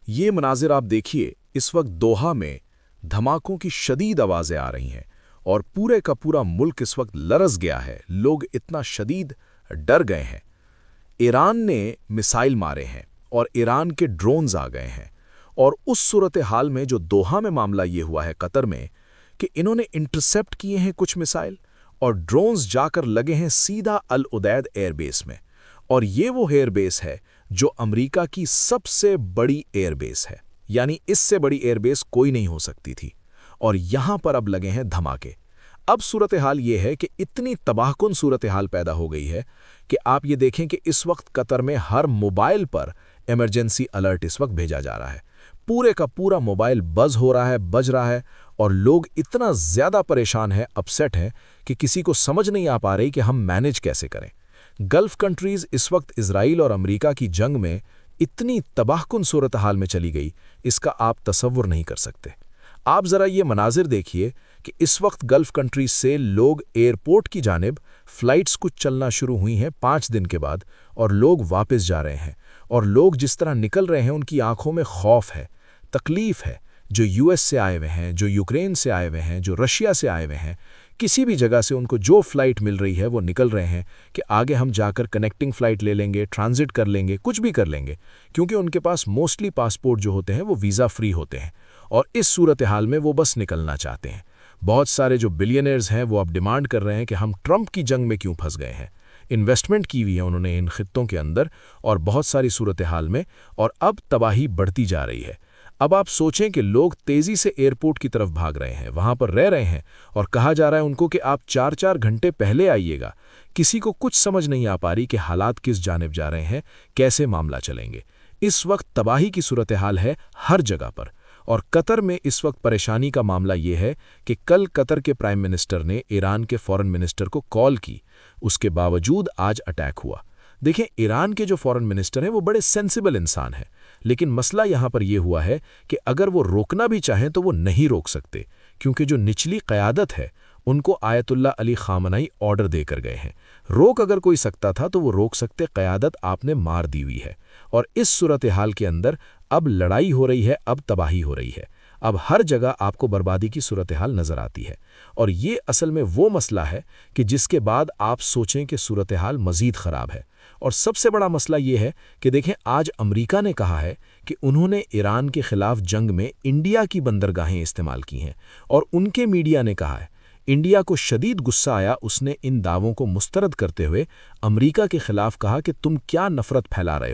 یہ مناظر آپ دیکھیے، اس وقت دوحہ میں دھماکوں کی شدید آوازیں آ رہی ہیں اور پورے کا پورا ملک اس وقت لرز گیا ہے، لوگ اتنا شدید ڈر گئے ہیں۔ ایران نے میسائل مارے ہیں اور ایران کے ڈرونز آ گئے ہیں، اور اس صورتحال میں جو دوحہ میں معاملہ یہ ہوا ہے قطر میں کہ انہوں نے انٹرسیپٹ کیے ہیں کچھ میسائل اور ڈرونز جا کر لگے ہیں سیدھا العدید ایئر بیس میں، اور یہ وہ ایئر بیس ہے جو امریکہ کی سب سے بڑی ایئر بیس ہے، یعنی اس سے بڑی ایئر بیس کوئی نہیں ہو سکتی تھی، اور یہاں پر اب لگے ہیں دھماکے۔ اب صورتحال یہ ہے کہ اتنی تباہ کن صورتحال پیدا ہو گئی ہے کہ آپ یہ دیکھیں کہ اس وقت قطر میں ہر موبائل پر ایمرجنسی الرٹ اس وقت بھیجا جا رہا ہے، پورے کا پورا موبائل بز ہو رہا ہے، بج رہا ہے، اور لوگ اتنا زیادہ پریشان ہیں، اپسیٹ ہیں کہ کسی کو سمجھ نہیں آ پا رہی کہ ہم مینج کیسے کریں۔ گلف کنٹریز اس وقت اسرائیل اور امریکہ کی جنگ میں اتنی تباہ کن صورتحال میں چلی گئی، اس کا آپ تصور نہیں کر سکتے۔ آپ ذرا یہ مناظر دیکھیے کہ اس وقت گلف کنٹریز سے لوگ ایئرپورٹ کی جانب فلائٹس کچھ چلنا شروع ہوئی ہیں 5 دن کے بعد، اور لوگ واپس جا رہے ہیں، اور لوگ جس طرح نکل رہے ہیں ان کی آنکھوں میں خوف ہے، تکلیف ہے، جو یو ایس سے آئے ہوئے ہیں، جو یوکرین سے آئے ہوئے ہیں، جو رشیا سے آئے ہوئے ہیں، کسی بھی جگہ سے ان کو جو فلائٹ مل رہی ہے وہ نکل رہے ہیں کہ آگے ہم جا کر کنیکٹنگ فلائٹ لے لیں گے، ٹرانزٹ کر لیں گے، کچھ بھی کر لیں گے، کیونکہ ان کے پاس موسٹلی پاسپورٹ جو ہوتے ہیں وہ ویزا فری ہوتے ہیں، اور اس صورتحال میں وہ بس نکلنا چاہتے ہیں۔ بہت سارے جو بلینئرز ہیں وہ اب ڈیمانڈ کر رہے ہیں کہ ہم ٹرمپ کی جنگ میں کیوں پھنس گئے ہیں۔ انویسٹمنٹ کی ہوئی ہے انہوں نے ان خطوں کے اندر اور بہت ساری صورتحال میں، اور اب تباہی بڑھتی جا رہی ہے۔ اب آپ سوچیں کہ لوگ تیزی سے ایئرپورٹ کی طرف بھاگ رہے ہیں، وہاں پر رہ رہے ہیں، اور کہا جا رہا ہے ان کو کہ آپ 4 گھنٹے پہلے آئیے گا۔ کسی کو کچھ سمجھ نہیں آ پا رہی کہ حالات کس جانب جا رہے ہیں، کیسے معاملہ چلیں گے۔ اس وقت تباہی کی صورتحال ہے ہر جگہ پر، اور قطر میں اس وقت پریشانی کا معاملہ یہ ہے کہ کل قطر کے پرائم منسٹر نے ایران کے فورن منسٹر کو کال کی، اس کے باوجود آج اٹیک ہوا۔ دیکھیں، ایران کے جو فورن منسٹر ہیں وہ بڑے سینسیبل انسان ہیں، لیکن مسئلہ یہاں پر یہ ہوا ہے کہ اگر وہ روکنا بھی چاہیں تو وہ نہیں روک سکتے، کیونکہ جو نچلی قیادت ہے ان کو آیت اللہ علی خامنئی آرڈر دے کر گئے ہیں۔ روک اگر کوئی سکتا تھا تو وہ روک سکتے، قیادت آپ نے مار دی ہوئی ہے، اور اس صورتحال کے اندر اب لڑائی ہو رہی ہے، اب تباہی ہو رہی ہے، اب ہر جگہ آپ کو بربادی کی صورتحال نظر آتی ہے، اور یہ اصل میں وہ مسئلہ ہے کہ جس کے بعد آپ سوچیں کہ صورتحال مزید خراب ہے۔ اور سب سے بڑا مسئلہ یہ ہے کہ دیکھیں، آج امریکہ نے کہا ہے کہ انہوں نے ایران کے خلاف جنگ میں انڈیا کی بندرگاہیں استعمال کی ہیں، اور ان کے میڈیا نے کہا ہے، انڈیا کو شدید غصہ آیا، اس نے ان دعووں کو مسترد کرتے ہوئے امریکہ کے خلاف کہا کہ تم کیا نفرت پھیلا رہے ہو۔